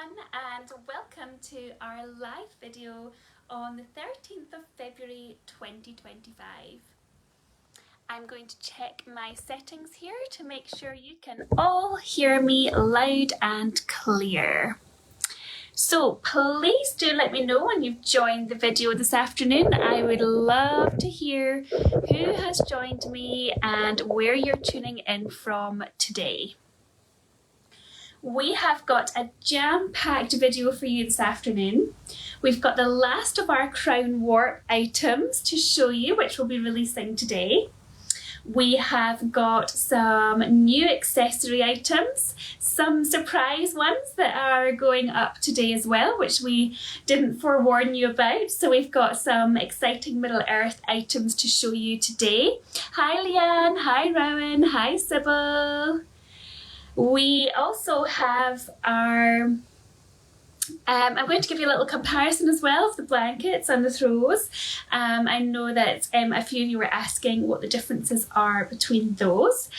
everyone, and welcome to our live video on the 13th of February 2025. I'm going to check my settings here to make sure you can all hear me loud and clear. So please do let me know when you've joined the video this afternoon. I would love to hear who has joined me and where you're tuning in from today. We have got a jam-packed video for you this afternoon. We've got the last of our Crown Warp items to show you, which we'll be releasing today. We have got some new accessory items, some surprise ones that are going up today as well, which we didn't forewarn you about. So we've got some exciting Middle Earth items to show you today. Hi Leanne, hi Rowan, hi Sybil. We also have our, I'm going to give you a little comparison as well of the blankets and the throws. I know that a few of you were asking what the differences are between those.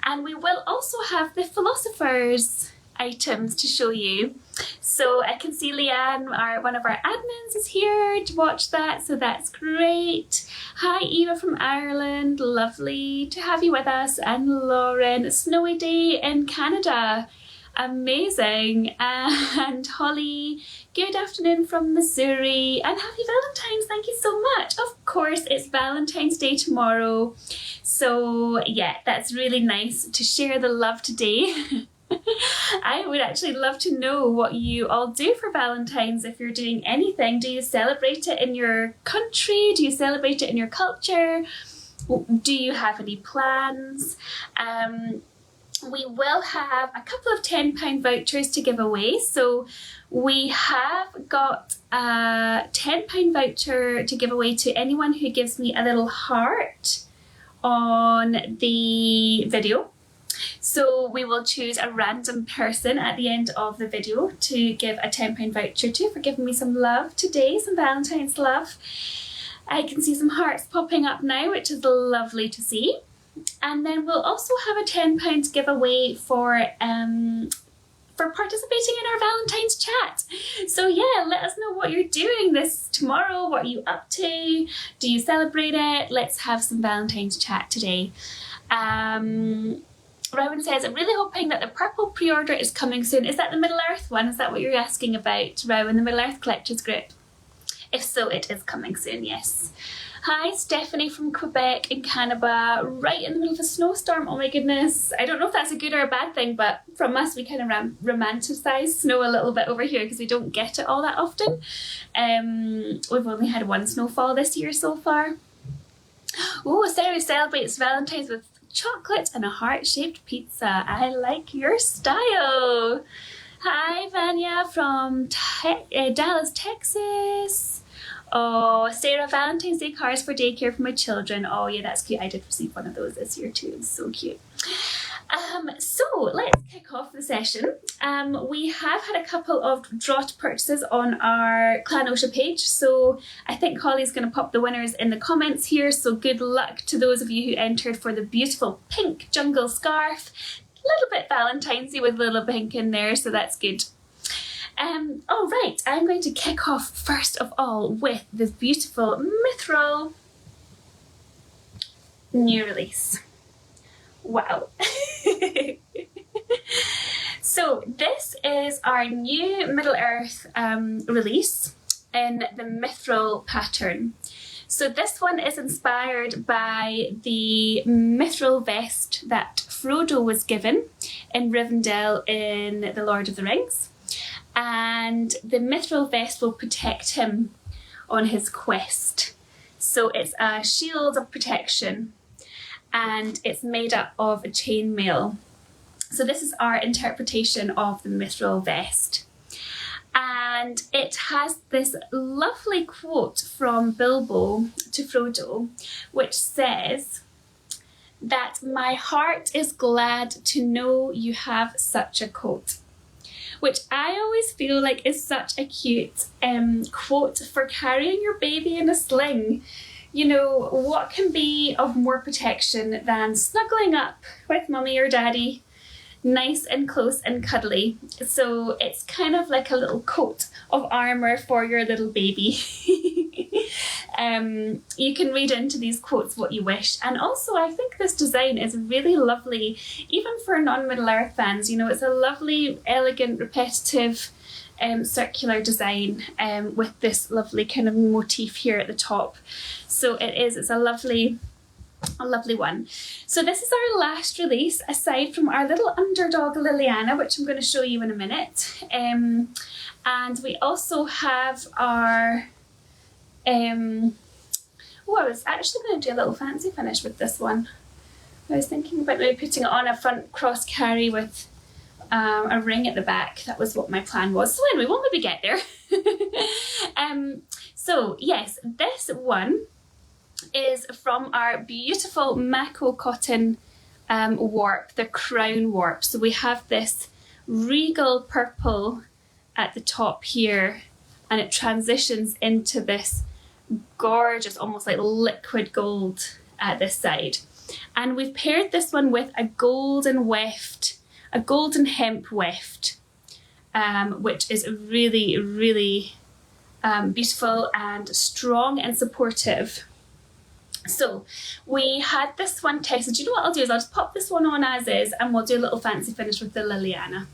And we will also have the Philosophers items to show you. So I can see Leanne, one of our admins, is here to watch that, so that's great. Hi Eva from Ireland, lovely to have you with us. And Lauren, snowy day in Canada, amazing. And Holly, good afternoon from Missouri, and happy Valentine's, thank you so much. Of course, it's Valentine's Day tomorrow, so yeah, that's really nice to share the love today. I would actually love to know what you all do for Valentine's, if you're doing anything. Do you celebrate it in your country? Do you celebrate it in your culture? Do you have any plans? We will have a couple of £10 vouchers to give away. So we have got a £10 voucher to give away to anyone who gives me a little heart on the video. So we will choose a random person at the end of the video to give a £10 voucher to for giving me some love today, some Valentine's love. I can see some hearts popping up now, which is lovely to see. And then we'll also have a £10 giveaway for participating in our Valentine's chat. So yeah, let us know what you're doing this tomorrow. What are you up to? Do you celebrate it? Let's have some Valentine's chat today. Rowan says, I'm really hoping that the purple pre-order is coming soon. Is that the Middle Earth one? Is that what you're asking about, Rowan, the Middle Earth Collectors Group? If so, it is coming soon, yes. Hi, Stephanie from Quebec in Canada, right in the middle of a snowstorm. Oh my goodness. I don't know if that's a good or a bad thing, but from us, we kind of romanticize snow a little bit over here because we don't get it all that often. We've only had one snowfall this year so far. Oh, Sarah celebrates Valentine's with chocolate and a heart-shaped pizza. I like your style. Hi, Vanya from Dallas, Texas. Oh, Sarah, Valentine's Day cards for daycare for my children. Oh yeah, that's cute. I did receive one of those this year too. It's so cute. So let's kick off the session. We have had a couple of draw purchases on our Clan Oscha page, so I think Holly's going to pop the winners in the comments here, so good luck to those of you who entered for the beautiful pink jungle scarf. A little bit Valentine's-y with a little pink in there, so that's good. All right, I'm going to kick off first of all with this beautiful Mythril new release. Wow. So this is our new Middle Earth release in the Mythril pattern. So this one is inspired by the Mythril vest that Frodo was given in Rivendell in The Lord of the Rings. And the Mythril vest will protect him on his quest. So it's a shield of protection, and it's made up of a chainmail. So this is our interpretation of the Mythril vest. And it has this lovely quote from Bilbo to Frodo, which says that my heart is glad to know you have such a coat. Which I always feel like is such a cute quote for carrying your baby in a sling. You know, what can be of more protection than snuggling up with mummy or daddy nice and close and cuddly. So it's kind of like a little coat of armour for your little baby. You can read into these quotes what you wish. And also I think this design is really lovely, even for non-Middle Earth fans. You know, it's a lovely, elegant, repetitive circular design with this lovely kind of motif here at the top. So it's a lovely one. So this is our last release, aside from our little underdog Liliana, which I'm going to show you in a minute. And we also have our I was actually going to do a little fancy finish with this one. I was thinking about maybe putting it on a front cross carry with a ring at the back. That was what my plan was. So anyway, we'll maybe get there. So yes, this one is from our beautiful Mako cotton warp, the crown warp. So we have this regal purple at the top here, and it transitions into this gorgeous, almost like liquid gold at this side. And we've paired this one with a golden weft, a golden hemp weft, which is really, really beautiful and strong and supportive. So we had this one tested. You know what I'll do is I'll just pop this one on as is, and we'll do a little fancy finish with the Liliana.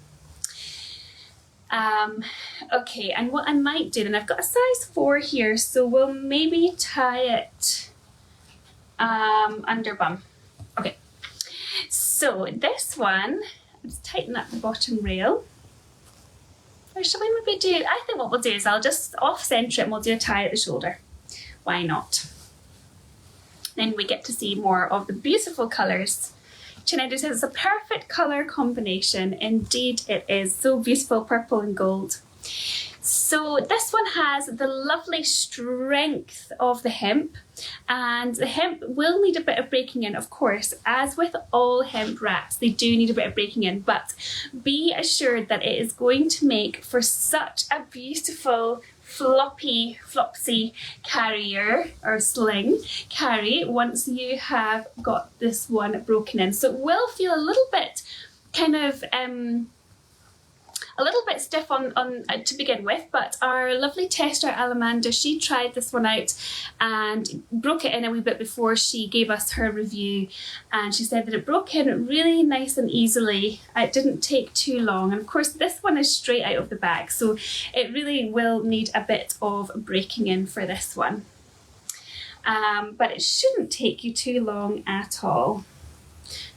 Okay, and what I might do, and I've got a size 4 here, so we'll maybe tie it under bum. Okay, so this one, let's tighten up the bottom rail. Or shall we maybe do, I think what we'll do is I'll just off-centre it and we'll do a tie at the shoulder. Why not? Then we get to see more of the beautiful colours. Chineda says it's a perfect colour combination. Indeed it is. So beautiful, purple and gold. So this one has the lovely strength of the hemp, and the hemp will need a bit of breaking in, of course. As with all hemp wraps, they do need a bit of breaking in, but be assured that it is going to make for such a beautiful flopsy carrier or sling carry once you have got this one broken in. So it will feel a little bit kind of a little bit stiff on to begin with, but our lovely tester Alamanda, she tried this one out and broke it in a wee bit before she gave us her review, and she said that it broke in really nice and easily. It didn't take too long, and of course this one is straight out of the bag, so it really will need a bit of breaking in for this one, but it shouldn't take you too long at all.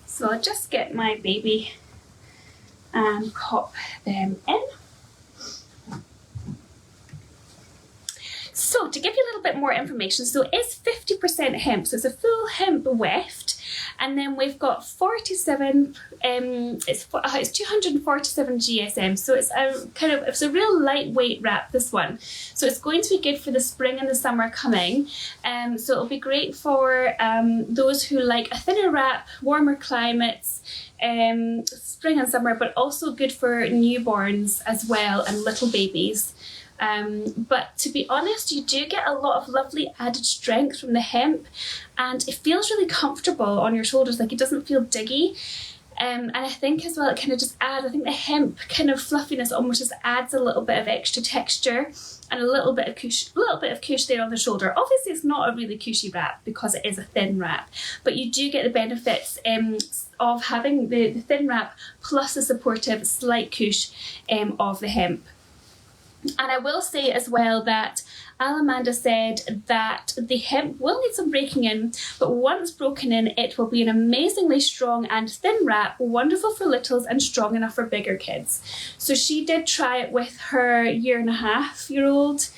So I'll just get my baby and pop them in. So to give you a little bit more information, so it's 50% hemp, so it's a full hemp weft, and then we've got 47, it's 247 GSM, so it's a real lightweight wrap, this one. So it's going to be good for the spring and the summer coming, so it'll be great for those who like a thinner wrap, warmer climates, spring and summer, but also good for newborns as well and little babies. But to be honest, you do get a lot of lovely added strength from the hemp, and it feels really comfortable on your shoulders, like it doesn't feel diggy. And I think as well it kind of just adds, I think the hemp kind of fluffiness almost just adds a little bit of extra texture and a little bit of cush there on the shoulder. Obviously it's not a really cushy wrap because it is a thin wrap, but you do get the benefits of having the thin wrap plus the supportive slight cush of the hemp. And I will say as well that Alamanda said that the hemp will need some breaking in, but once broken in, it will be an amazingly strong and thin wrap, wonderful for littles and strong enough for bigger kids. So she did try it with her 1.5-year-old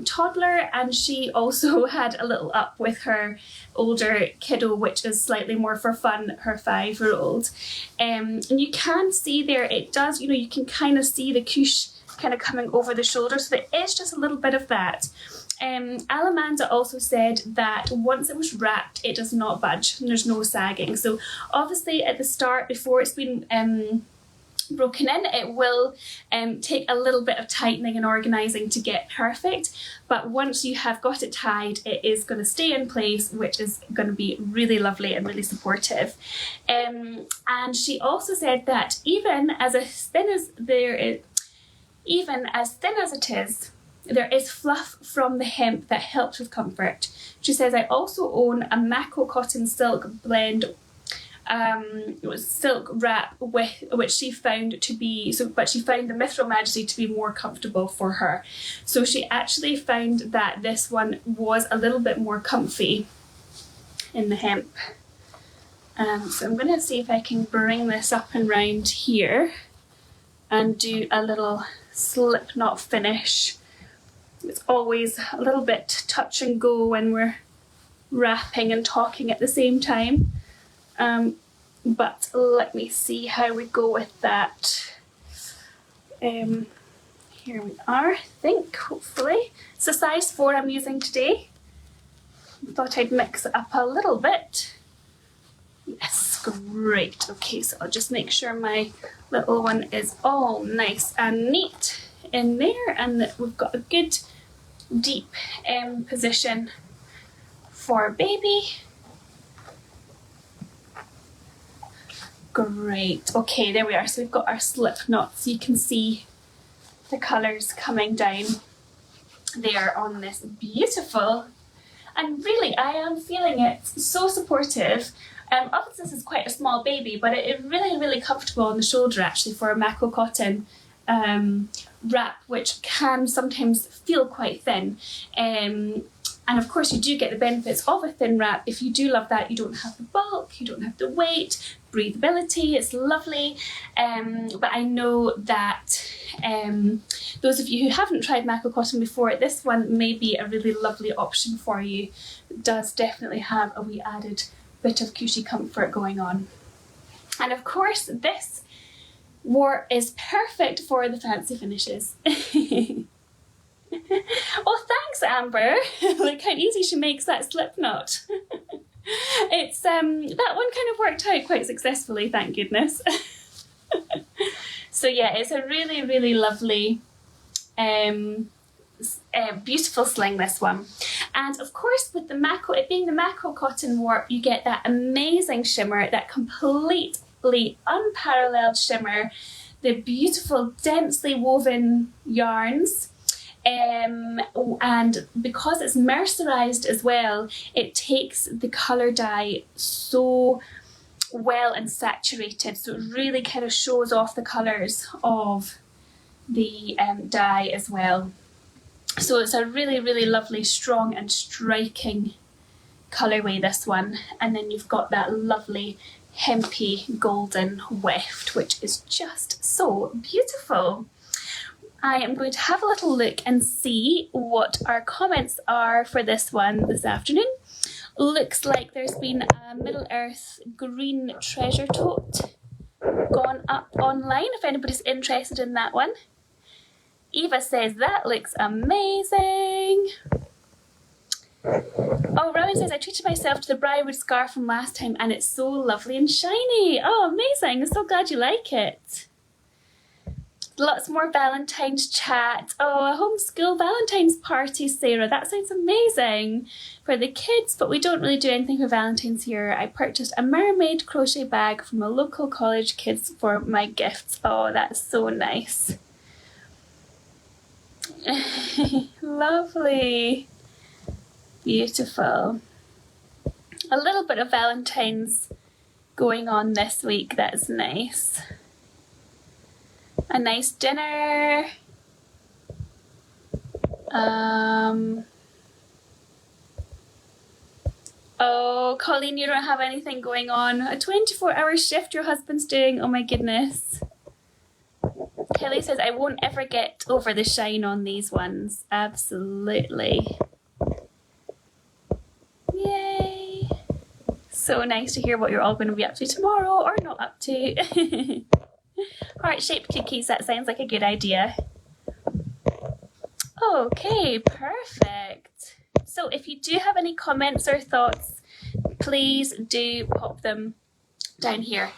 toddler, and she also had a little up with her older kiddo, which is slightly more for fun, her 5-year-old. And you can see there, it does, you know, you can kind of see the cush kind of coming over the shoulder, so there is just a little bit of that. Alamanda also said that once it was wrapped, it does not budge and there's no sagging. So obviously at the start, before it's been broken in. It will take a little bit of tightening and organising to get perfect, but once you have got it tied, it is going to stay in place, which is going to be really lovely and really supportive. And she also said that even as thin as it is, there is fluff from the hemp that helps with comfort. She says, I also own a Mako cotton silk blend, it was silk wrap, which she found to be, but she found the Mythril Majesty to be more comfortable for her. So she actually found that this one was a little bit more comfy in the hemp. So I'm going to see if I can bring this up and round here and do a little slip knot finish. It's always a little bit touch and go when we're wrapping and talking at the same time. But let me see how we go with that. Here we are, I think, hopefully. It's a size 4 I'm using today. Thought I'd mix it up a little bit. Yes, great. Okay, so I'll just make sure my little one is all nice and neat in there, and that we've got a good deep position for baby. Great. Okay, there we are. So we've got our slip knots. You can see the colours coming down there on this beautiful, and really I am feeling it so supportive. Obviously this is quite a small baby, but it is really, really comfortable on the shoulder actually for a Mako cotton wrap, which can sometimes feel quite thin. And of course you do get the benefits of a thin wrap. If you do love that, you don't have the bulk, you don't have the weight, breathability, it's lovely. But I know that those of you who haven't tried Mako cotton before, this one may be a really lovely option for you. It does definitely have a wee added bit of cushy comfort going on. And of course this warp is perfect for the fancy finishes. Oh, thanks, Amber. Look how easy she makes that slip knot. It's that one kind of worked out quite successfully, thank goodness. So yeah, it's a really, really lovely beautiful sling, this one. And of course with the Mako, it being the Mako cotton warp, you get that amazing shimmer, that completely unparalleled shimmer, the beautiful densely woven yarns. And because it's mercerized as well, it takes the colour dye so well and saturated, so it really kind of shows off the colours of the dye as well. So it's a really, really lovely, strong and striking colourway, this one. And then you've got that lovely hempy golden weft, which is just so beautiful. I am going to have a little look and see what our comments are for this one this afternoon. Looks like there's been a Middle Earth green treasure tote gone up online, if anybody's interested in that one. Eva says that looks amazing. Oh, Rowan says, I treated myself to the briarwood scarf from last time and it's so lovely and shiny. Oh, amazing. I'm so glad you like it. Lots more Valentine's chat. Oh, a homeschool Valentine's party, Sarah. That sounds amazing for the kids, but we don't really do anything for Valentine's here. I purchased a mermaid crochet bag from a local college kids for my gifts. Oh, that's so nice. Lovely. Beautiful. A little bit of Valentine's going on this week. That's nice. A nice dinner. Oh, Colleen, you don't have anything going on. A 24-hour shift your husband's doing. Oh my goodness. Kelly says, I won't ever get over the shine on these ones. Absolutely. Yay. So nice to hear what you're all going to be up to tomorrow or not up to. Heart-shaped cookies, that sounds like a good idea. Okay, perfect. So if you do have any comments or thoughts, please do pop them down here.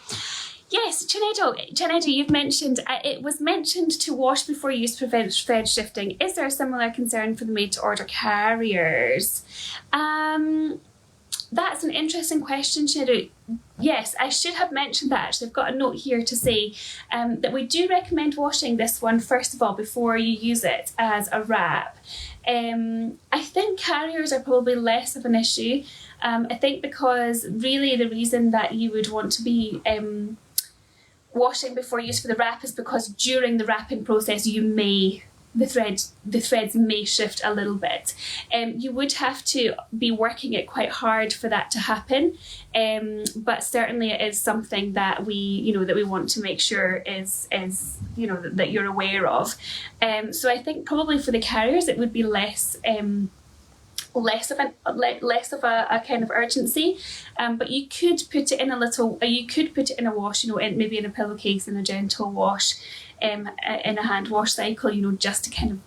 Yes, Chinedo, you've mentioned, it was mentioned to wash before use prevents thread shifting. Is there a similar concern for the made-to-order carriers? That's an interesting question, Chinedo. Yes, I should have mentioned that actually. I've got a note here to say that we do recommend washing this one first of all before you use it as a wrap. I think carriers are probably less of an issue. I think because really the reason that you would want to be washing before use for the wrap is because during the wrapping process the threads may shift a little bit. You would have to be working it quite hard for that to happen, but certainly it is something that we want to make sure is that you're aware of. So I think probably for the carriers it would be less of a kind of urgency, but you could put it in a wash, maybe in a pillowcase, in a gentle wash, in a hand wash cycle, just to kind of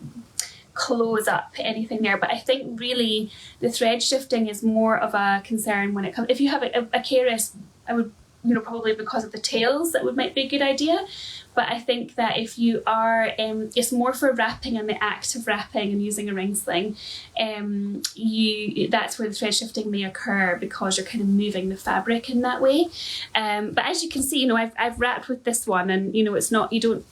close up anything there. But I think really the thread shifting is more of a concern when it comes, if you have a KRS, I would, probably because of the tails, that might be a good idea. But I think that if you are, it's more for wrapping and the act of wrapping and using a ring sling, that's where the thread shifting may occur because you're kind of moving the fabric in that way. But as you can see, I've wrapped with this one, and it's not, you don't,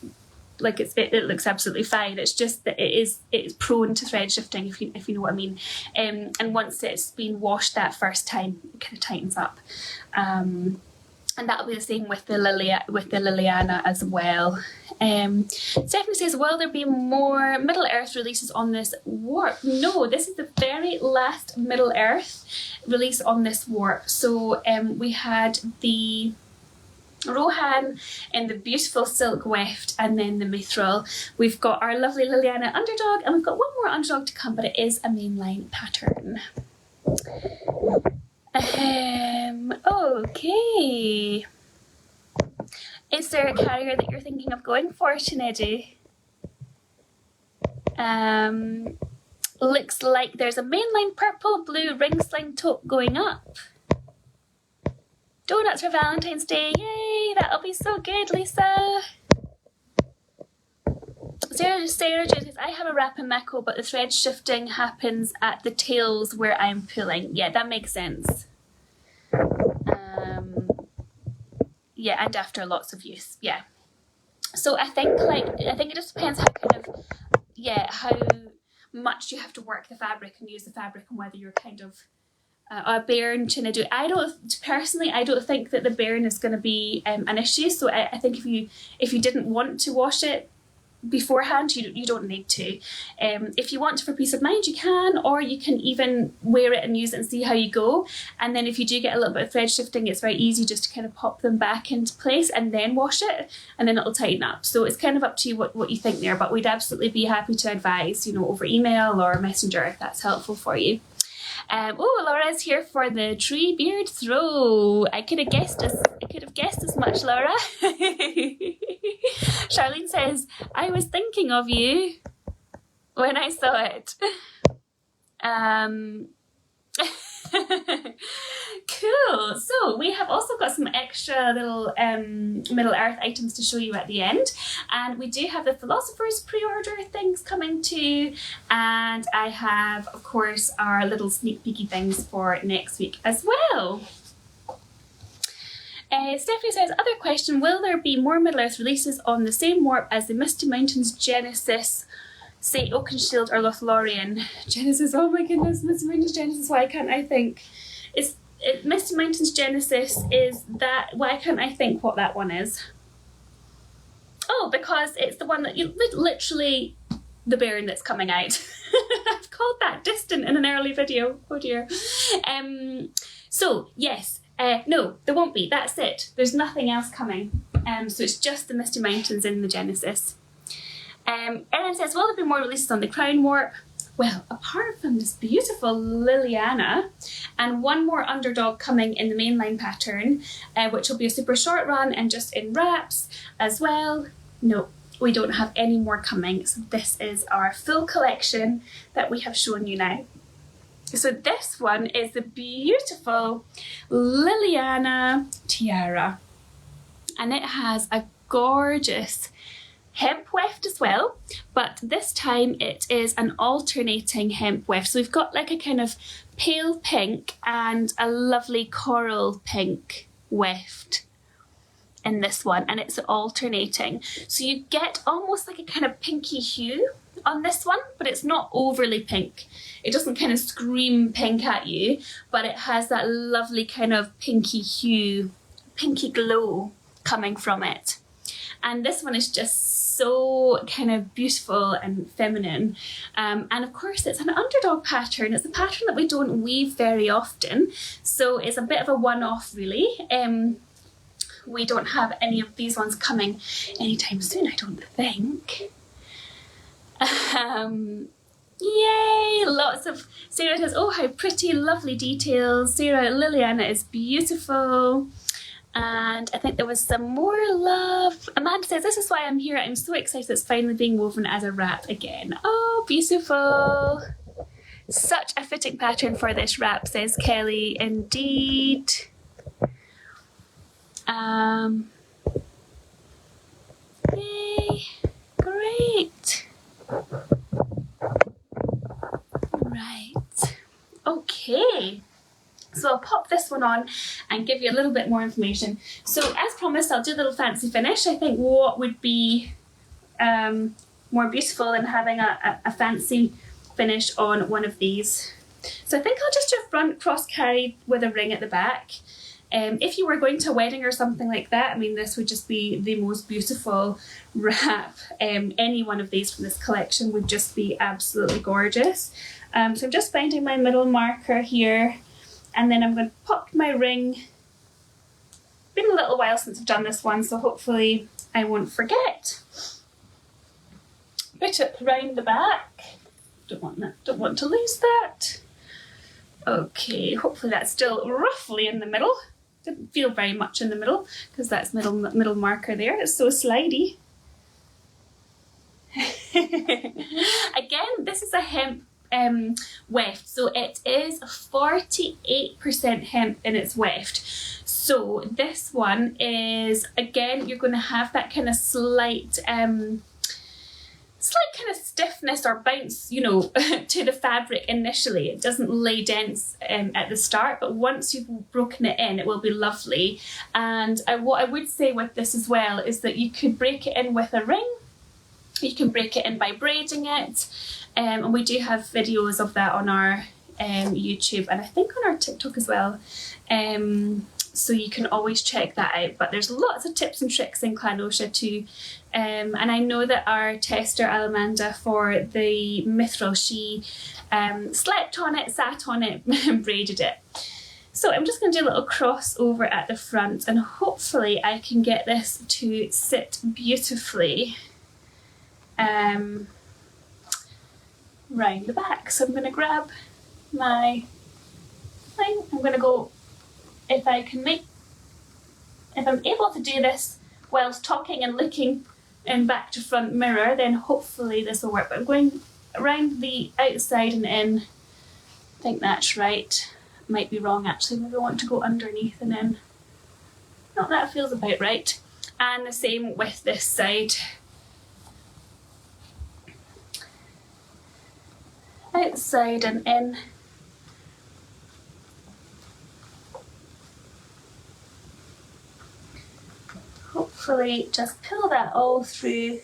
like it looks absolutely fine. It's just that it's prone to thread shifting, if you know what I mean. And once it's been washed that first time, it kind of tightens up. And that'll be the same with the Liliana as well. Stephanie says, will there be more Middle Earth releases on this warp? No, this is the very last Middle Earth release on this warp. So we had the Rohan in the beautiful silk weft, and then the Mythril. We've got our lovely Lilyana Underdog, and we've got one more Underdog to come, but it is a mainline pattern. Okay. Is there a carrier that you're thinking of going for, Chinedu? Looks like there's a mainline purple blue ring sling tote going up. Donuts for Valentine's Day, yay! That'll be so good, Lisa. Sarah says, I have a wrap in Mako, but the thread shifting happens at the tails where I'm pulling. Yeah, that makes sense. Yeah, and after lots of use, yeah. So I think it just depends how much you have to work the fabric and use the fabric, and whether you're kind of a bairn Chinedu. I don't think that the bairn is going to be an issue. So I think if you didn't want to wash it beforehand, you don't need to. If you want for peace of mind, you can, or you can even wear it and use it and see how you go. And then if you do get a little bit of thread shifting, it's very easy just to kind of pop them back into place and then wash it, and then it'll tighten up. So it's kind of up to you what you think there, but we'd absolutely be happy to advise, over email or messenger if that's helpful for you. Laura's here for the Treebeard throw. I could have guessed as much, Laura. Charlene says, I was thinking of you when I saw it. Cool. So we have also got some extra little Middle Earth items to show you at the end, and we do have the Philosophers pre-order things coming too, and I have of course our little sneak peeky things for next week as well. Stephanie says, other question, will there be more Middle Earth releases on the same warp as the Misty Mountains Genesis, say Oakenshield or Lothlorien? Genesis, oh my goodness, Misty Mountains Genesis, why can't I think? Misty Mountains Genesis is that, why can't I think what that one is? Oh, because it's the one that you literally, the bairn that's coming out. I've called that distant in an early video, oh dear. So yes, no, there won't be, that's it. There's nothing else coming. So it's just the Misty Mountains in the Genesis. Erin says, will there be more releases on the Crown Warp? Well, apart from this beautiful Liliana and one more Underdog coming in the mainline pattern, which will be a super short run and just in wraps as well, no, we don't have any more coming. So this is our full collection that we have shown you now. So this one is the beautiful Liliana Tiara. and it has a gorgeous hemp weft as well, but this time it is an alternating hemp weft. So we've got like a kind of pale pink and a lovely coral pink weft in this one, and it's alternating. So you get almost like a kind of pinky hue on this one, but it's not overly pink. It doesn't kind of scream pink at you, but it has that lovely kind of pinky hue, pinky glow coming from it. And this one is just so kind of beautiful and feminine. And of course it's an underdog pattern. It's a pattern that we don't weave very often, so it's a bit of a one-off really. We don't have any of these ones coming anytime soon, I don't think. Yay! Lots of... Sarah says, oh how pretty, lovely details. Sarah, Liliana is beautiful. And I think there was some more love. Amanda says, this is why I'm here. I'm so excited it's finally being woven as a wrap again. Oh, beautiful. Such a fitting pattern for this wrap, says Kelly. Indeed. Yay. Great. Right. Okay. So I'll pop this one on and give you a little bit more information. So as promised, I'll do a little fancy finish. I think what would be more beautiful than having a fancy finish on one of these. So I think I'll just do a front cross carry with a ring at the back. If you were going to a wedding or something like that, I mean, this would just be the most beautiful wrap. Any one of these from this collection would just be absolutely gorgeous. So I'm just finding my middle marker here. And then I'm going to pop my ring. Been a little while since I've done this one, so hopefully I won't forget. Put it round the back. Don't want that. Don't want to lose that. Okay, hopefully that's still roughly in the middle. Didn't feel very much in the middle because that's middle marker there. It's so slidey. Again, this is a hemp weft, so it is 48% hemp in its weft. So this one is, again, you're going to have that kind of slight kind of stiffness or bounce, you know, to the fabric initially. It doesn't lay dense at the start, but once you've broken it in, it will be lovely. And what I would say with this as well is that you could break it in with a ring. You can break it in by braiding it. And we do have videos of that on our YouTube and I think on our TikTok as well. So you can always check that out. But there's lots of tips and tricks in Clan Oscha too. And I know that our tester Alamanda for the Mythril, she slept on it, sat on it, braided it. So I'm just going to do a little crossover at the front and hopefully I can get this to sit beautifully round the back. So I'm going to grab my thing. I'm going to go, if I'm able to do this whilst talking and looking in back to front mirror, then hopefully this will work. But I'm going around the outside and in. I think that's right. Might be wrong actually. Maybe I want to go underneath and in. No, that feels about right. And the same with this side. Outside and in. Hopefully just pull that all through.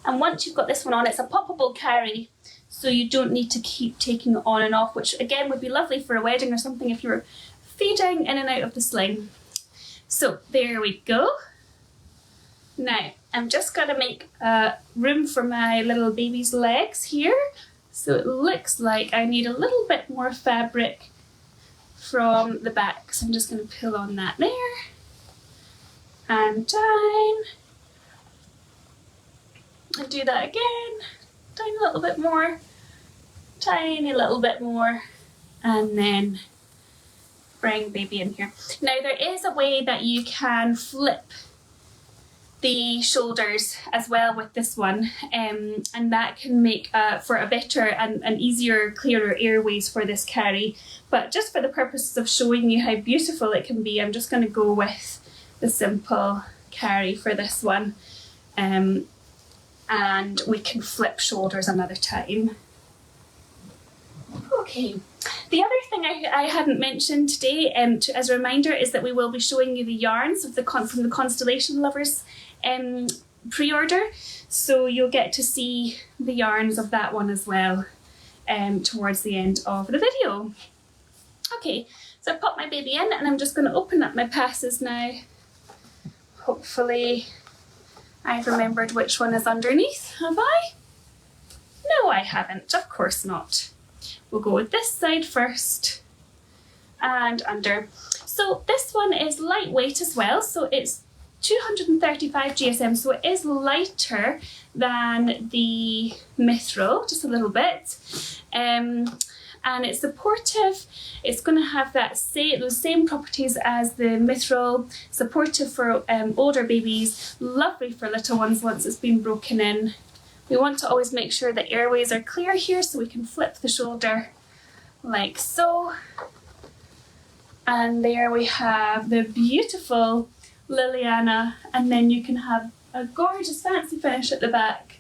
And once you've got this one on, it's a poppable carry, so you don't need to keep taking it on and off, which again would be lovely for a wedding or something if you're feeding in and out of the sling. So there we go. Now I'm just going to make room for my little baby's legs here. So it looks like I need a little bit more fabric from the back. So I'm just going to pull on that there. And down. And do that again. Down a little bit more. Tiny little bit more. And then bring baby in here. Now there is a way that you can flip the shoulders as well with this one, and that can make for a better and easier, clearer airways for this carry. But just for the purposes of showing you how beautiful it can be, I'm just going to go with the simple carry for this one, and we can flip shoulders another time. Okay, the other thing I hadn't mentioned today, as a reminder, is that we will be showing you the yarns of from the Constellation Lovers pre-order, so you'll get to see the yarns of that one as well towards the end of the video. Okay, so I popped my baby in and I'm just going to open up my passes now. Hopefully I've remembered which one is underneath, have I? No, I haven't, of course not. We'll go with this side first and under. So this one is lightweight as well, so it's 235 GSM, so it is lighter than the Mythril, just a little bit. And it's supportive. It's going to have those same properties as the Mithril, supportive for older babies, lovely for little ones once it's been broken in. We want to always make sure the airways are clear here, so we can flip the shoulder like so. And there we have the beautiful Liliana, and then you can have a gorgeous fancy finish at the back,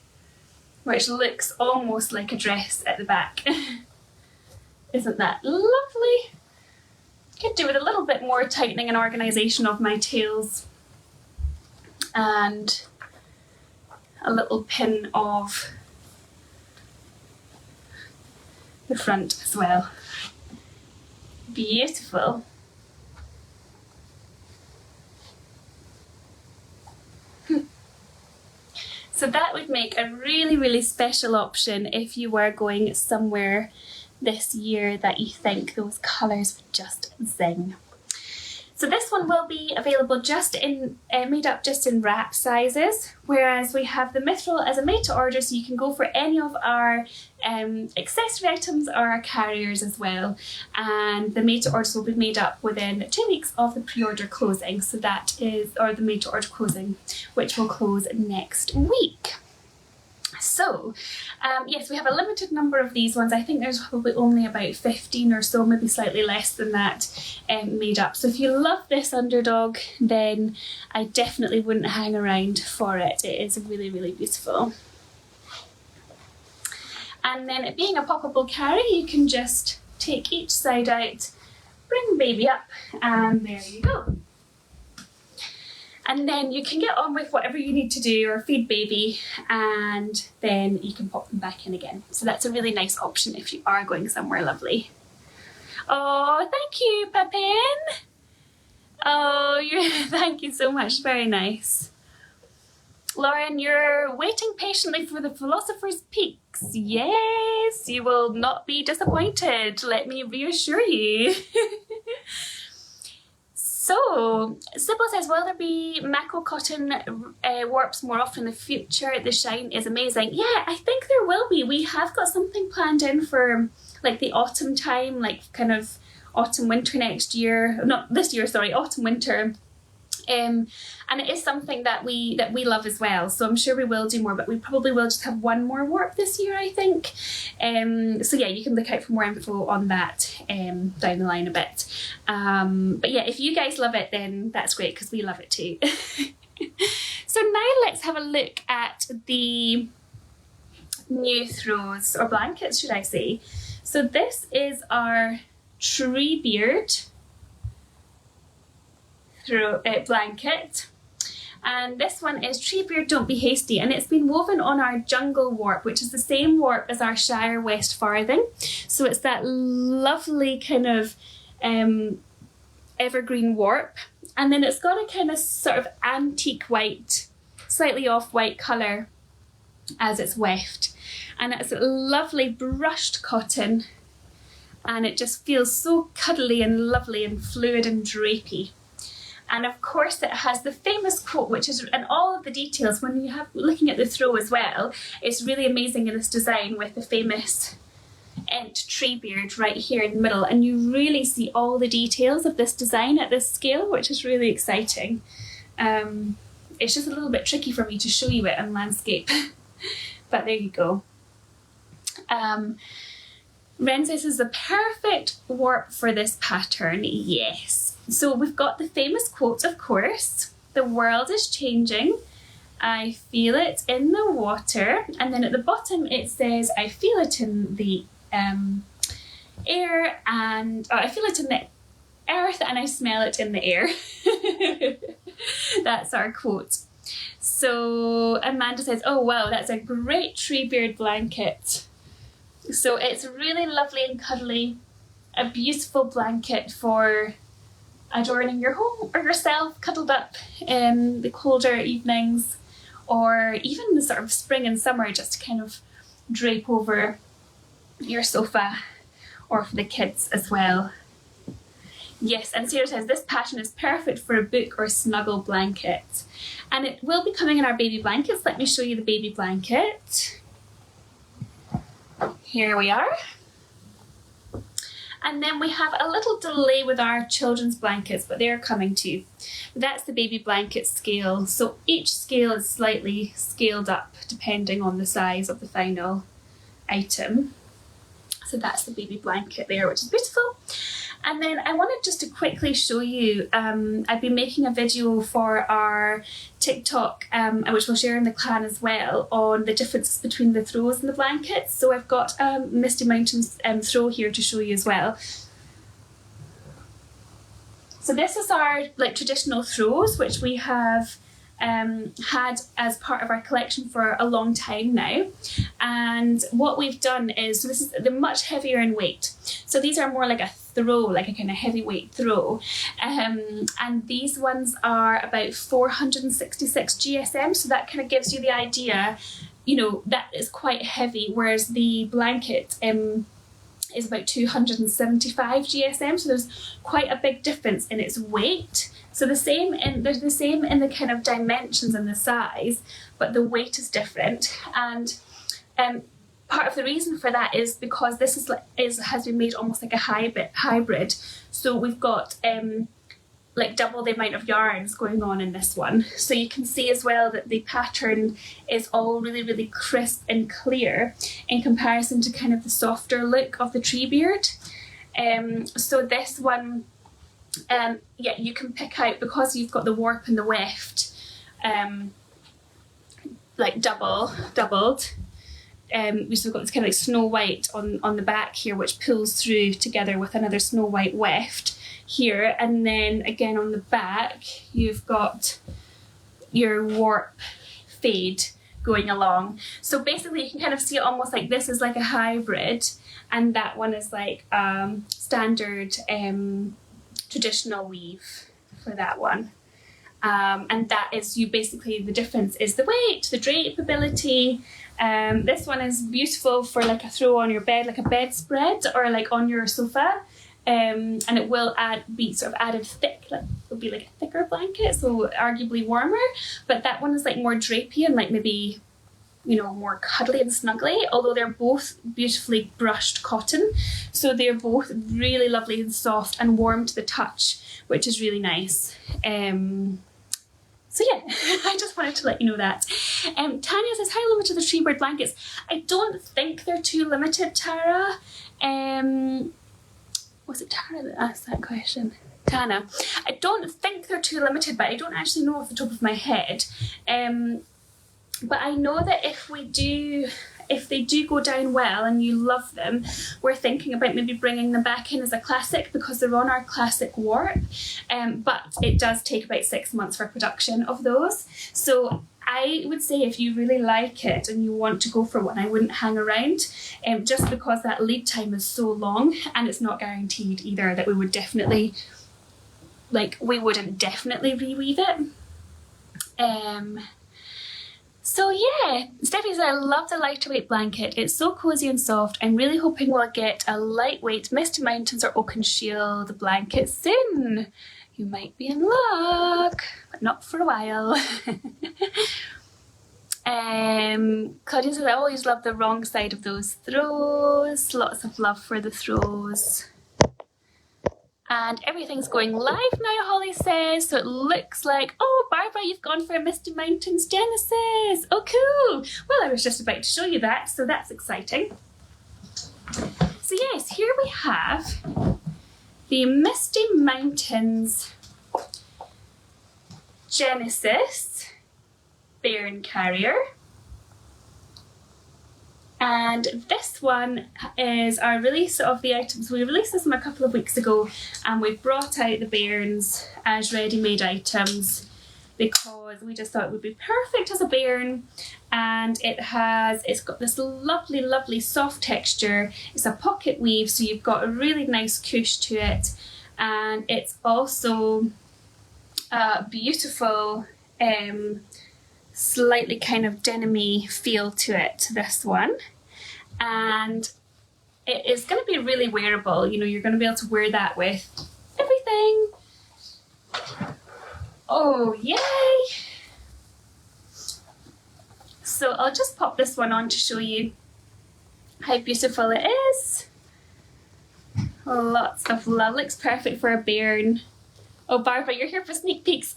which looks almost like a dress at the back. Isn't that lovely? Could do with a little bit more tightening and organisation of my tails, and a little pin of the front as well. Beautiful. So that would make a really, really special option if you were going somewhere this year that you think those colours would just zing. So this one will be available just in, made up just in wrap sizes, whereas we have the Mithril as a made to order, so you can go for any of our accessory items or our carriers as well. And the made to orders will be made up within 2 weeks of the pre-order closing, so that is, or the made to order closing, which will close next week. So, yes, we have a limited number of these ones. I think there's probably only about 15 or so, maybe slightly less than that, made up. So if you love this Underdog, then I definitely wouldn't hang around for it. It is really, really beautiful. And then it being a poppable carry, you can just take each side out, bring baby up, and there you go. And then you can get on with whatever you need to do or feed baby, and then you can pop them back in again. So that's a really nice option if you are going somewhere lovely. Oh, thank you, Pepin. Oh, thank you so much. Very nice. Lauren, you're waiting patiently for the Philosophers Peaks. Yes, you will not be disappointed. Let me reassure you. So, Sybil says, will there be macro cotton warps more often in the future? The shine is amazing. Yeah, I think there will be. We have got something planned in for like the autumn time, like kind of autumn winter next year. Not this year, sorry, autumn winter. And it is something that we love as well, so I'm sure we will do more, but we probably will just have one more warp this year, I think. So yeah, you can look out for more info on that down the line a bit. But yeah, if you guys love it, then that's great, because we love it too. So now let's have a look at the new throws, or blankets should I say. So this is our Treebeard blanket, and this one is Treebeard Don't Be Hasty, and it's been woven on our Jungle warp, which is the same warp as our Shire West Farthing. So it's that lovely kind of evergreen warp, and then it's got a kind of sort of antique white, slightly off-white colour as it's weft, and it's a lovely brushed cotton, and it just feels so cuddly and lovely and fluid and drapey. And of course it has the famous quote, which is, and all of the details, when you have looking at the throw as well, it's really amazing in this design with the famous Treebeard right here in the middle, and you really see all the details of this design at this scale, which is really exciting. it's just a little bit tricky for me to show you it in landscape. But there you go. Ren says, is the perfect warp for this pattern. Yes. So we've got the famous quote, of course. The world is changing. I feel it in the water. And then at the bottom it says, I feel it in the air, and I feel it in the earth, and I smell it in the air. That's our quote. So Amanda says, oh wow, that's a great Treebeard blanket. So it's really lovely and cuddly, a beautiful blanket for adorning your home or yourself, cuddled up in the colder evenings, or even the sort of spring and summer, just to kind of drape over your sofa, or for the kids as well. Yes, and Sarah says this pattern is perfect for a book or snuggle blanket. And it will be coming in our baby blankets. Let me show you the baby blanket. Here we are. And then we have a little delay with our children's blankets, but they're coming too. That's the baby blanket scale. So each scale is slightly scaled up depending on the size of the final item. So that's the baby blanket there, which is beautiful. And then I wanted just to quickly show you, I've been making a video for our TikTok, which we'll share in the clan as well, on the differences between the throws and the blankets. So I've got Misty Mountains throw here to show you as well. So this is our traditional throws, which we have had as part of our collection for a long time now. And what we've done is, so they're much heavier in weight. So these are more like a throw, like a kind of heavyweight throw. And these ones are about 466 GSM, so that kind of gives you the idea, you know, that is quite heavy, whereas the blanket is about 275 GSM, so there's quite a big difference in its weight. So there's the same in the kind of dimensions and the size, but the weight is different. And part of the reason for that is because this has been made almost like a hybrid. So we've got like double the amount of yarns going on in this one. So you can see as well that the pattern is all really, really crisp and clear in comparison to kind of the softer look of the Treebeard. So this one, yeah, you can pick out, because you've got the warp and the weft, like doubled. We've got this kind of like snow white on the back here, which pulls through together with another snow white weft here, and then again on the back you've got your warp fade going along. So basically you can kind of see it almost like this is like a hybrid, and that one is like standard traditional weave for that one. And that is, you basically, the difference is the weight, the drapeability. This one is beautiful for like a throw on your bed, like a bedspread, or like on your sofa. And it will be sort of added thick, like it'll be like a thicker blanket, so arguably warmer. But that one is like more drapey and like maybe, you know, more cuddly and snuggly, although they're both beautifully brushed cotton. So they're both really lovely and soft and warm to the touch, which is really nice. So yeah, I just wanted to let you know that. Tanya says, how limited are the Treebeard blankets? I don't think they're too limited, Tara. Was it Tara that asked that question? Tana. I don't think they're too limited, but I don't actually know off the top of my head. But I know that if they do go down well and you love them, we're thinking about maybe bringing them back in as a classic, because they're on our classic warp. But it does take about 6 months for production of those. So I would say if you really like it and you want to go for one, I wouldn't hang around, just because that lead time is so long, and it's not guaranteed either that we would definitely, we wouldn't definitely reweave it. So yeah, Steffi says, I love the lighter weight blanket. It's so cozy and soft. I'm really hoping we'll get a lightweight Misty Mountains or Oaken Shield blanket soon. You might be in luck, but not for a while. Claudia says, I always love the wrong side of those throws. Lots of love for the throws. And everything's going live now, Holly says, so it looks like, oh Barbara, you've gone for a Misty Mountains Genesis. Oh cool. Well, I was just about to show you that, so that's exciting. So yes, here we have the Misty Mountains Genesis Bairn Carrier. And this one is our release of the items. We released this one a couple of weeks ago and we brought out the bairns as ready-made items because we just thought it would be perfect as a bairn. And it's got this lovely, lovely soft texture. It's a pocket weave, so you've got a really nice cush to it. And it's also a beautiful, slightly kind of denim-y feel to it, this one. And it is going to be really wearable, you know, you're going to be able to wear that with everything. Oh, yay! So I'll just pop this one on to show you how beautiful it is. Lots of love, looks perfect for a bairn. Oh, Barbara, you're here for sneak peeks.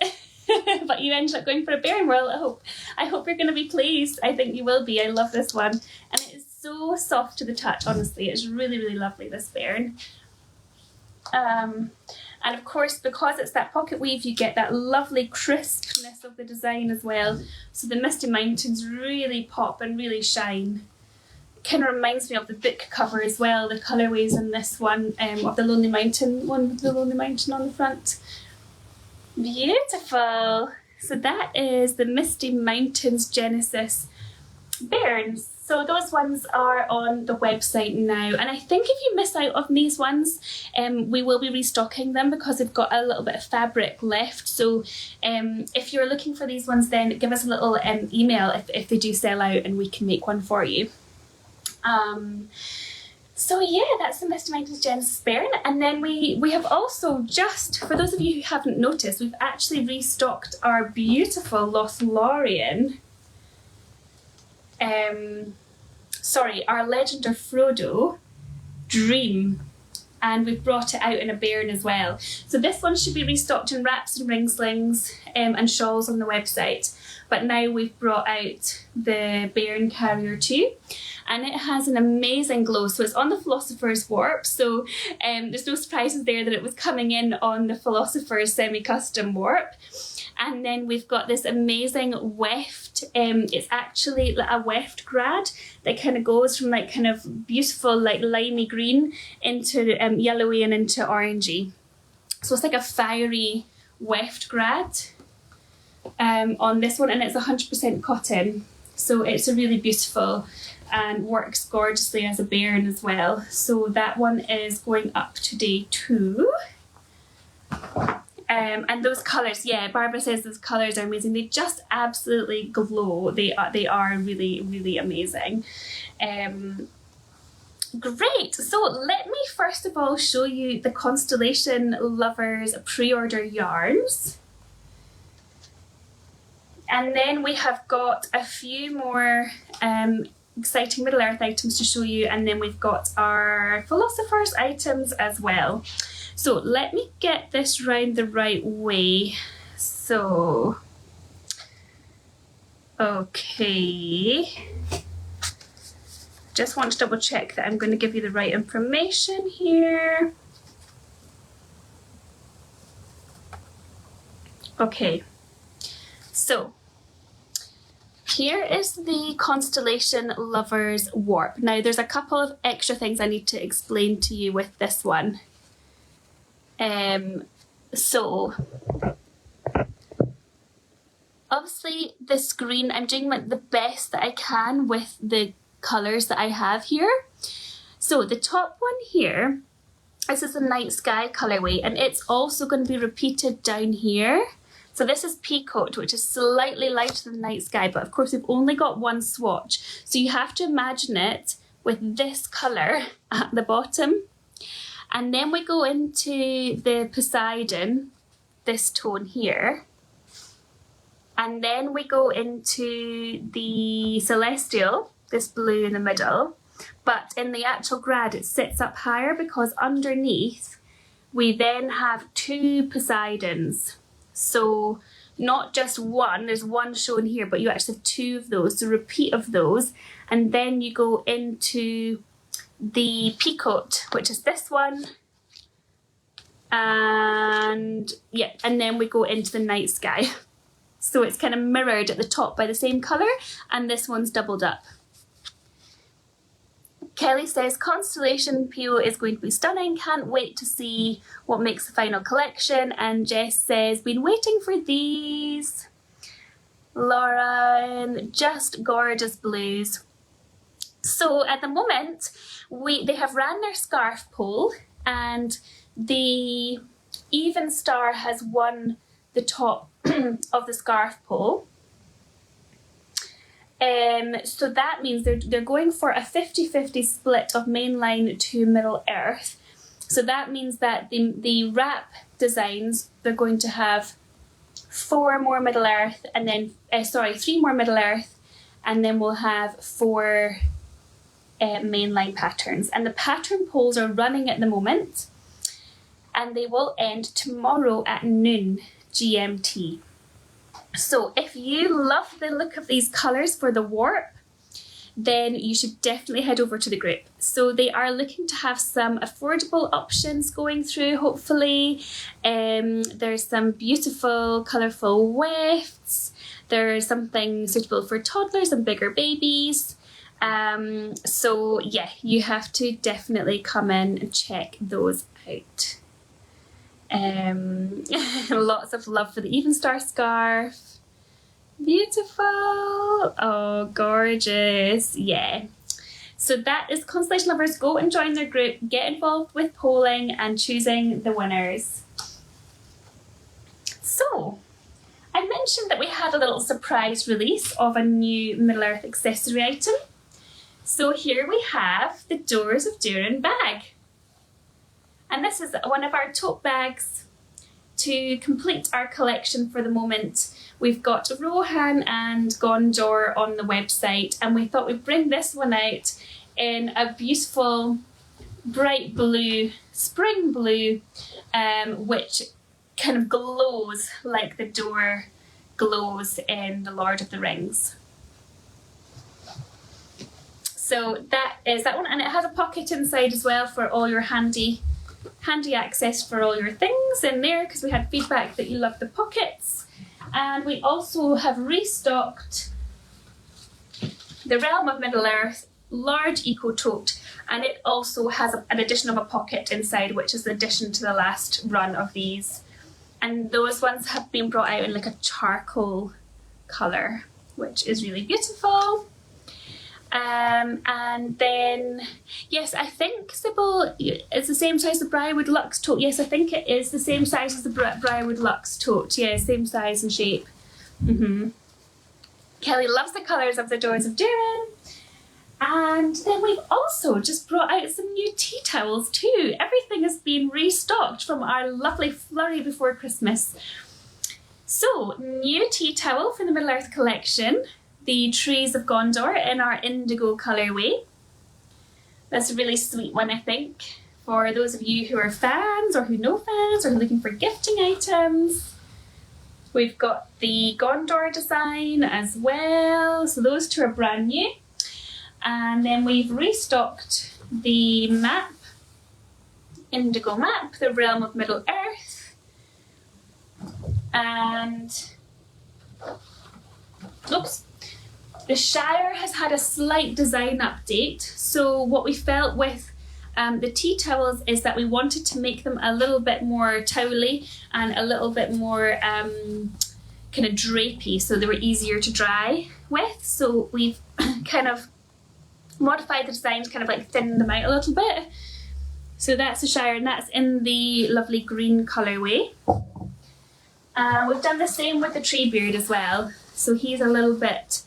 But you ended up going for a bairn. Well, I hope you're going to be pleased. I think you will be. I love this one. And it is so soft to the touch, honestly. It's really, really lovely, this bairn. And of course, because it's that pocket weave, you get that lovely crispness of the design as well. So the Misty Mountains really pop and really shine. Kind of reminds me of the book cover as well, the colourways in this one, of the Lonely Mountain one with the Lonely Mountain on the front. Beautiful! So that is the Misty Mountains Genesis bairns. So those ones are on the website now, and I think if you miss out on these ones, we will be restocking them because they've got a little bit of fabric left. So if you're looking for these ones, then give us a little email if they do sell out and we can make one for you. So yeah, that's the Misty Mountains Genesis bairn. And then we have also just, for those of you who haven't noticed, we've actually restocked our beautiful Lothlorien, our Legend of Frodo Dream, and we've brought it out in a bairn as well. So this one should be restocked in wraps and ring slings and shawls on the website, but now we've brought out the bairn carrier too. And it has an amazing glow. So it's on the Philosophers warp, so there's no surprises there that it was coming in on the Philosophers semi-custom warp. And then we've got this amazing weft, it's actually like a weft grad that kind of goes from like kind of beautiful like limey green into yellowy and into orangey. So it's like a fiery weft grad on this one, and it's 100% cotton. So it's a really beautiful and works gorgeously as a bairn as well. So that one is going up to day 2. And those colours, yeah, Barbara says those colours are amazing. They just absolutely glow. They are really, really amazing. Great, so let me first of all show you the Constellation Lovers pre-order yarns. And then we have got a few more exciting Middle Earth items to show you, and then we've got our Philosophers items as well. So let me get this round the right way. So, okay. Just want to double check that I'm going to give you the right information here. Okay, so here is the Constellation Lovers warp. Now there's a couple of extra things I need to explain to you with this one. So obviously this green, I'm doing the best that I can with the colours that I have here. So the top one here, this is a night sky colourway, and it's also going to be repeated down here. So this is Peacoat, which is slightly lighter than Night Sky, but of course we've only got one swatch. So you have to imagine it with this colour at the bottom. And then we go into the Poseidon, this tone here. And then we go into the Celestial, this blue in the middle. But in the actual grad it sits up higher because underneath we then have 2 Poseidons. So not just one, there's one shown here, but you actually have 2 of those, so repeat of those, and then you go into the peacoat, which is this one, and yeah, and then we go into the night sky. So it's kind of mirrored at the top by the same colour, and this one's doubled up. Kelly says Constellation PO is going to be stunning, can't wait to see what makes the final collection. And Jess says, been waiting for these. Lauren, just gorgeous blues. So at the moment, they have ran their scarf poll, and the Even Star has won the top of the scarf poll. So that means they're going for a 50-50 split of mainline to Middle Earth. So that means that the wrap designs, they're going to have 4 more Middle Earth, and then 3 more Middle Earth, and then we'll have 4 mainline patterns. And the pattern polls are running at the moment, and they will end tomorrow at noon GMT. So if you love the look of these colours for the warp, then you should definitely head over to the group. So they are looking to have some affordable options going through, hopefully. There's some beautiful, colourful wefts. There's something suitable for toddlers and bigger babies. So yeah, you have to definitely come in and check those out. Lots of love for the Even Star scarf. Beautiful. Oh, gorgeous. Yeah. So that is Constellation Lovers. Go and join their group, get involved with polling and choosing the winners. So I mentioned that we had a little surprise release of a new Middle Earth accessory item. So here we have the Doors of Durin bag. And this is one of our tote bags to complete our collection for the moment. We've got Rohan and Gondor on the website, and we thought we'd bring this one out in a beautiful bright blue, spring blue, which kind of glows like the door glows in The Lord of the Rings. So that is that one, and it has a pocket inside as well for all your handy access for all your things in there, because we had feedback that you loved the pockets. And we also have restocked the Realm of Middle Earth large eco tote, and it also has an addition of a pocket inside, which is the addition to the last run of these. And those ones have been brought out in like a charcoal colour, which is really beautiful. And then, yes, I think, Sybil, it's the same size as the Briarwood Luxe tote. Yes, I think it is the same size as the Briarwood Luxe tote. Yeah, same size and shape. Kelly loves the colours of the Doors of Durin. And then we've also just brought out some new tea towels too. Everything has been restocked from our lovely flurry before Christmas. So, new tea towel for the Middle Earth collection. The Trees of Gondor in our indigo colourway. That's a really sweet one, I think, for those of you who are fans or who know fans or looking for gifting items. We've got the Gondor design as well, so those 2 are brand new. And then we've restocked the map, indigo map, the Realm of Middle Earth. And, oops. The Shire has had a slight design update. So what we felt with the tea towels is that we wanted to make them a little bit more towely and a little bit more kind of drapey, so they were easier to dry with. So we've kind of modified the design to kind of like thin them out a little bit. So that's the Shire, and that's in the lovely green colourway. We've done the same with the Treebeard as well. So he's a little bit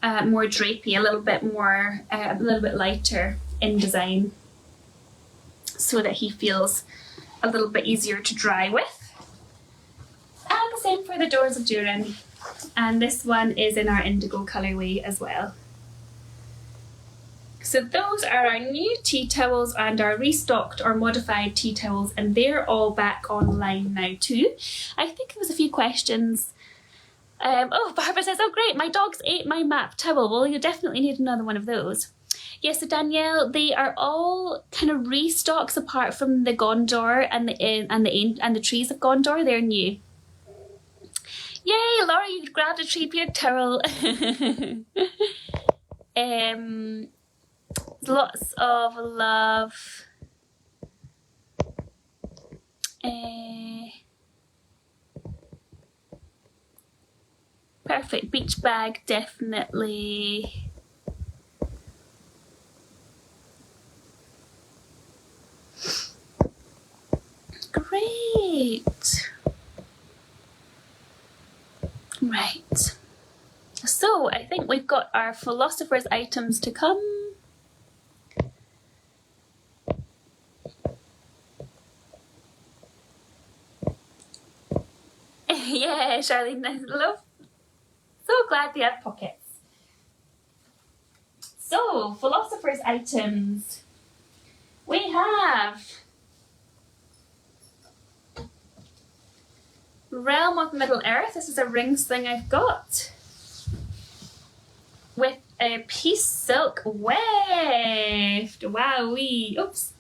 more drapey, a little bit lighter in design, so that he feels a little bit easier to dry with. And the same for the Doors of Durin, and this one is in our indigo colourway as well. So those are our new tea towels and our restocked or modified tea towels, and they're all back online now too. I think there was a few questions. Oh, Barbara says, oh great, my dogs ate my map towel. Well, you definitely need another one of those. Yes, so Danielle, they are all kind of restocks apart from the Gondor and the trees of Gondor. They're new. Yay, Laura, you grabbed a Treebeard towel. Lots of love. Perfect beach bag, definitely. Great. Right. So I think we've got our Philosophers items to come. Yeah, Charlene, I love. So glad they have pockets. So, Philosophers items. We have Realm of Middle Earth. This is a ring sling I've got with a piece silk weft. Wowee. Oops.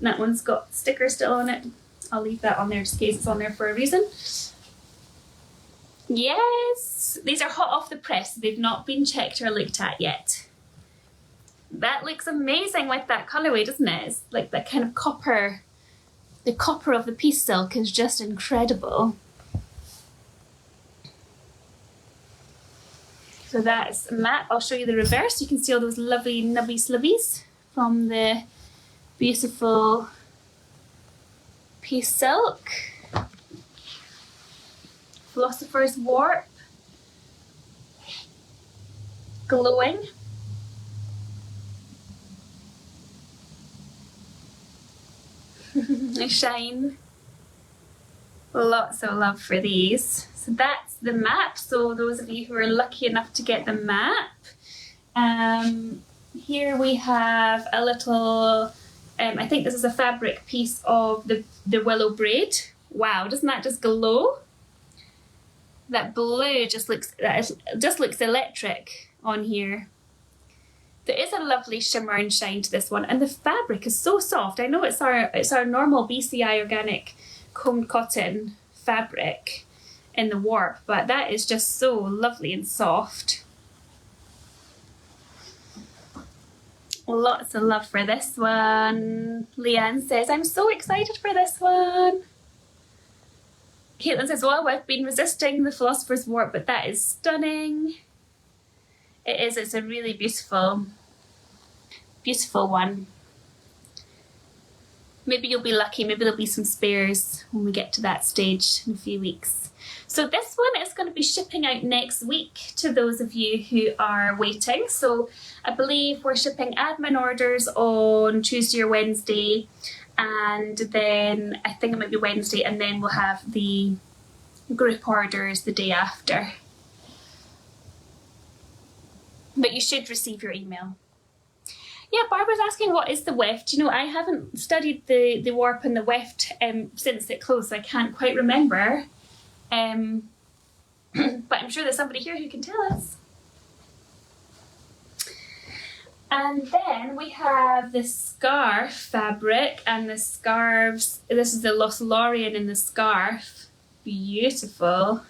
That one's got stickers still on it. I'll leave that on there just in case it's on there for a reason. Yes, these are hot off the press. They've not been checked or looked at yet. That looks amazing with that colourway, doesn't it? It's like that kind of copper. The copper of the piece silk is just incredible. So that's a map. I'll show you the reverse. You can see all those lovely nubby slubbies from the beautiful piece silk. Philosopher's warp. Glowing. They shine. Lots of love for these. So that's the map. So those of you who are lucky enough to get the map, here we have a little, I think this is a fabric piece of the willow braid. Wow, doesn't that just glow? That blue just looks electric on here. There is a lovely shimmer and shine to this one, and the fabric is so soft. I know it's our normal BCI organic combed cotton fabric in the warp, but that is just so lovely and soft. Lots of love for this one. Leanne says, I'm so excited for this one. Caitlin says, well, I've been resisting the Philosopher's Warp, but that is stunning. It is, it's a really beautiful one. Maybe you'll be lucky, maybe there'll be some spares when we get to that stage in a few weeks. So this one is going to be shipping out next week to those of you who are waiting. So I believe we're shipping admin orders on Tuesday or Wednesday, and then I think it might be Wednesday, and then we'll have the group orders the day after. But you should receive your email. Yeah, Barbara's asking what is the weft. You know, I haven't studied the warp and the weft since it closed, so I can't quite remember. But I'm sure there's somebody here who can tell us. And then we have the scarf fabric and the scarves. This is the Lothlorien in the scarf. Beautiful.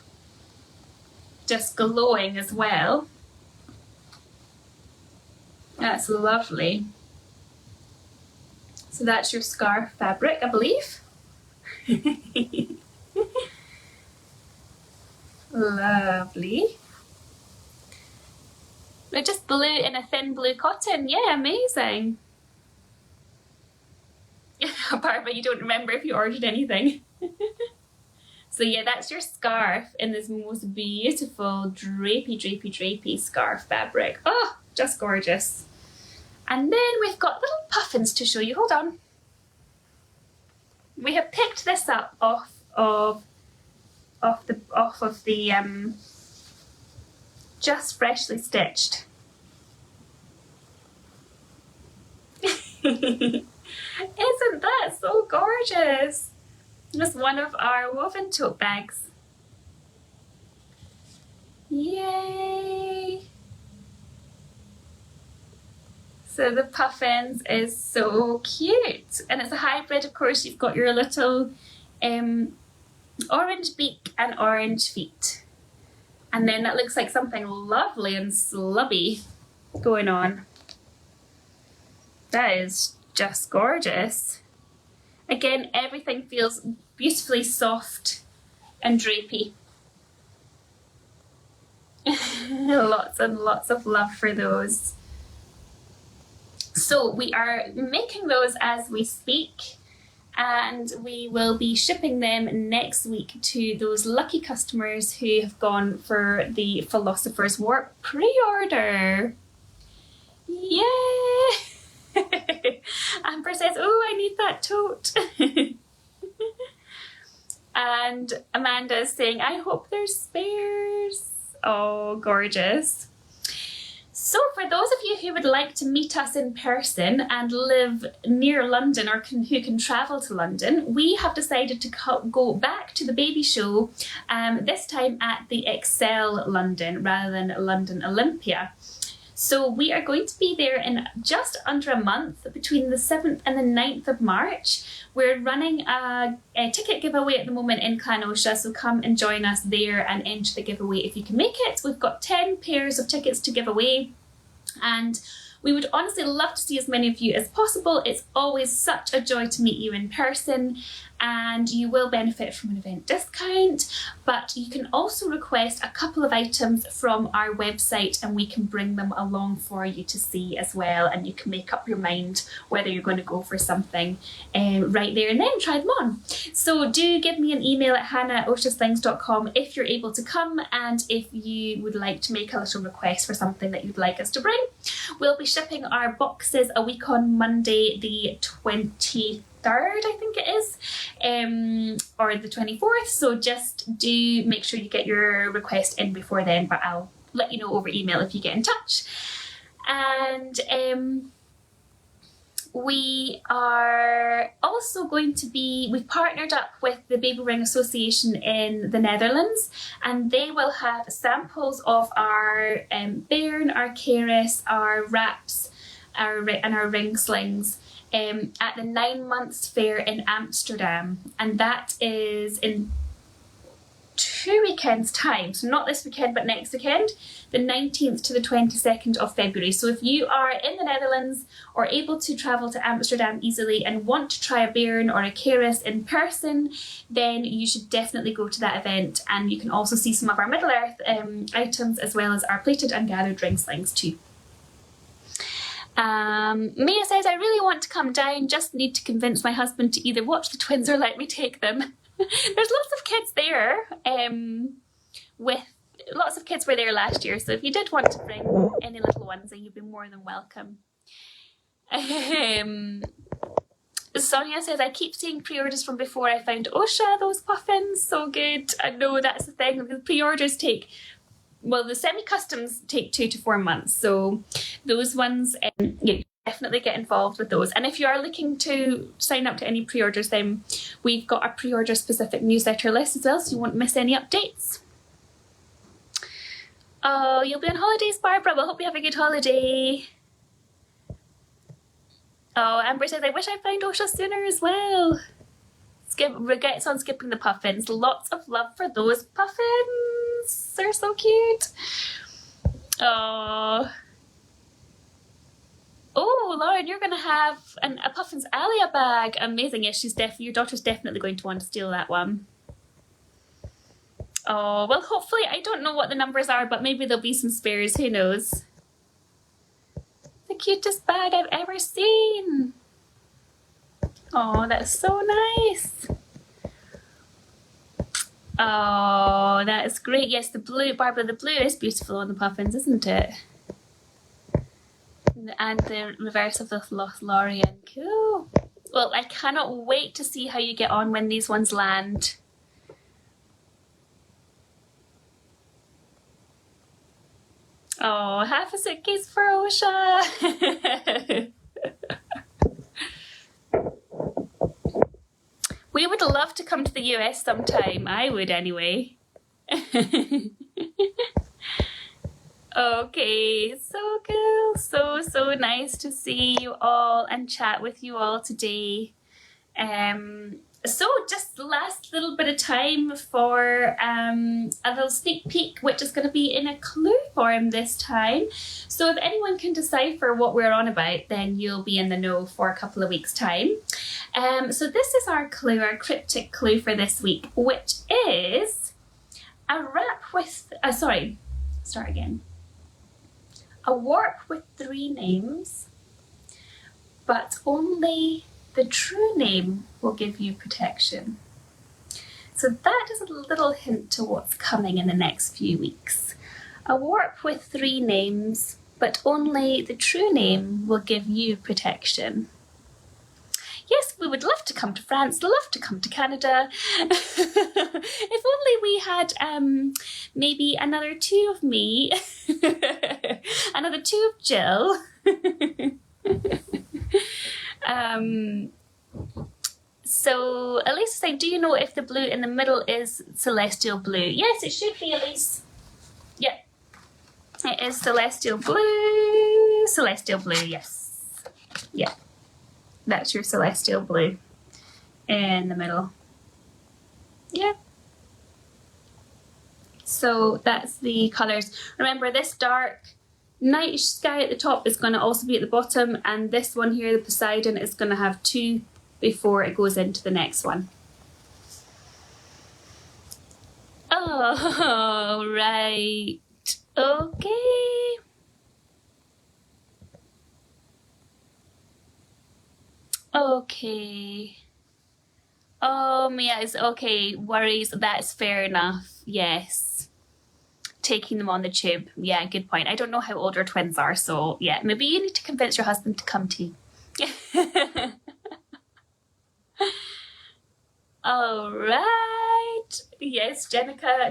Just glowing as well. That's lovely. So that's your scarf fabric, I believe. Lovely. They're just blue in a thin blue cotton. Yeah, amazing. Barbara, you don't remember if you ordered anything. So yeah, that's your scarf in this most beautiful drapey scarf fabric. Oh, just gorgeous. And then we've got little puffins to show you. Hold on. We have picked this up off of the just freshly stitched. Isn't that so gorgeous? Just one of our woven tote bags. Yay! So the puffins is so cute, and it's a hybrid. Of course, you've got your little orange beak and orange feet, and then that looks like something lovely and slubby going on. That is just gorgeous. Again, everything feels beautifully soft and drapey. Lots and lots of love for those. So we are making those as we speak, and we will be shipping them next week to those lucky customers who have gone for the Philosophers Warp pre-order. Yay! Amber says, oh, I need that tote. And Amanda is saying, I hope there's spares. Oh, gorgeous. So for those of you who would like to meet us in person and live near London, or who can travel to London, we have decided to go back to the baby show, this time at the Excel London rather than London Olympia. So we are going to be there in just under a month, between the 7th and the 9th of March. We're running a ticket giveaway at the moment in Clan Oscha, so come and join us there and enter the giveaway if you can make it. We've got 10 pairs of tickets to give away, and we would honestly love to see as many of you as possible. It's always such a joy to meet you in person, and you will benefit from an event discount, but you can also request a couple of items from our website and we can bring them along for you to see as well, and you can make up your mind whether you're going to go for something right there and then try them on. So do give me an email at hannah@oschaslings.com if you're able to come, and if you would like to make a little request for something that you'd like us to bring. We'll be shipping our boxes a week on Monday the 23rd, I think it is, or the 24th, so just do make sure you get your request in before then, but I'll let you know over email if you get in touch. And we are also going to be, we've partnered up with the Baby Ring Association in the Netherlands, and they will have samples of our bairn, our keris, our wraps, and our ring slings at the 9 months fair in Amsterdam, and that is in 2 weekends time, so not this weekend but next weekend, the 19th to the 22nd of February. So if you are in the Netherlands or able to travel to Amsterdam easily and want to try a bairn or a keris in person, then you should definitely go to that event, and you can also see some of our Middle Earth items as well as our plated and gathered ring slings too. Mia says, I really want to come down, just need to convince my husband to either watch the twins or let me take them. There's lots of kids there, lots of kids were there last year, so if you did want to bring any little ones, then you'd be more than welcome. Sonia says, I keep seeing pre-orders from before I found Oscha, those puffins, so good. I know that's the thing, the pre-orders take, well, the semi-customs take 2 to 4 months, so those ones, you definitely get involved with those. And if you are looking to sign up to any pre-orders, then we've got a pre-order specific newsletter list as well, so you won't miss any updates. Oh, you'll be on holidays, Barbara. Well, hope you have a good holiday. Oh, Amber says, I wish I found Oscha sooner as well. Regrets on skipping the puffins. Lots of love for those puffins. They're so cute. Oh. Oh, Lauren, you're going to have a Puffins Alia bag. Amazing. Yes, your daughter's definitely going to want to steal that one. Oh, well, hopefully, I don't know what the numbers are, but maybe there'll be some spares. Who knows? The cutest bag I've ever seen. Oh, that's so nice. Oh, that is great. Yes, the blue, Barbara, the blue is beautiful on the puffins, isn't it? And the reverse of the Lothlorien. Cool. Well, I cannot wait to see how you get on when these ones land. Oh, half a suitcase for Oscha. We would love to come to the US sometime. I would anyway. Okay, so cool. So nice to see you all and chat with you all today. So just the last little bit of time for a little sneak peek, which is going to be in a clue form this time. So if anyone can decipher what we're on about, then you'll be in the know for a couple of weeks' time. So this is our clue, our cryptic clue for this week, which is a wrap with, start again. A warp with 3 names, but only the true name will give you protection. So that is a little hint to what's coming in the next few weeks. A warp with 3 names, but only the true name will give you protection. Yes, we would love to come to France, love to come to Canada. If only we had maybe another 2 of me, another 2 of Jill. So Elise is saying, do you know if the blue in the middle is celestial blue? Yes, it should be, Elise. Yeah, it is celestial blue. Celestial blue, yes. Yeah. That's your celestial blue in the middle. Yeah. So that's the colours. Remember, this dark night sky at the top is going to also be at the bottom, and this one here, the Poseidon, is going to have 2 before it goes into the next one. Oh, right. Okay. Okay. Yes, okay, worries, that's fair enough, yes. Taking them on the tube, yeah, good point. I don't know how old our twins are, so yeah, maybe you need to convince your husband to come too. Alright, yes, Jessica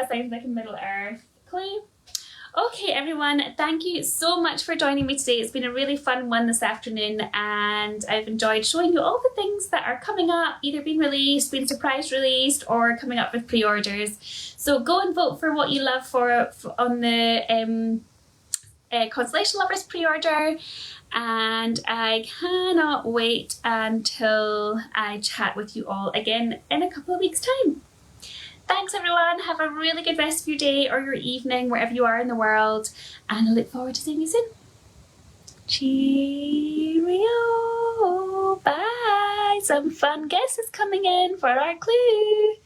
sounds like a Middle Earth clue. Okay everyone, thank you so much for joining me today. It's been a really fun one this afternoon, and I've enjoyed showing you all the things that are coming up, either being released, being surprise released, or coming up with pre-orders. So go and vote for what you love for on the Constellation Lovers pre-order, and I cannot wait until I chat with you all again in a couple of weeks' time. Thanks everyone, have a really good rest of your day or your evening wherever you are in the world, and I look forward to seeing you soon. Cheerio, bye. Some fun guesses coming in for our clue.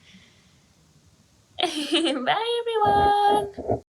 Bye everyone.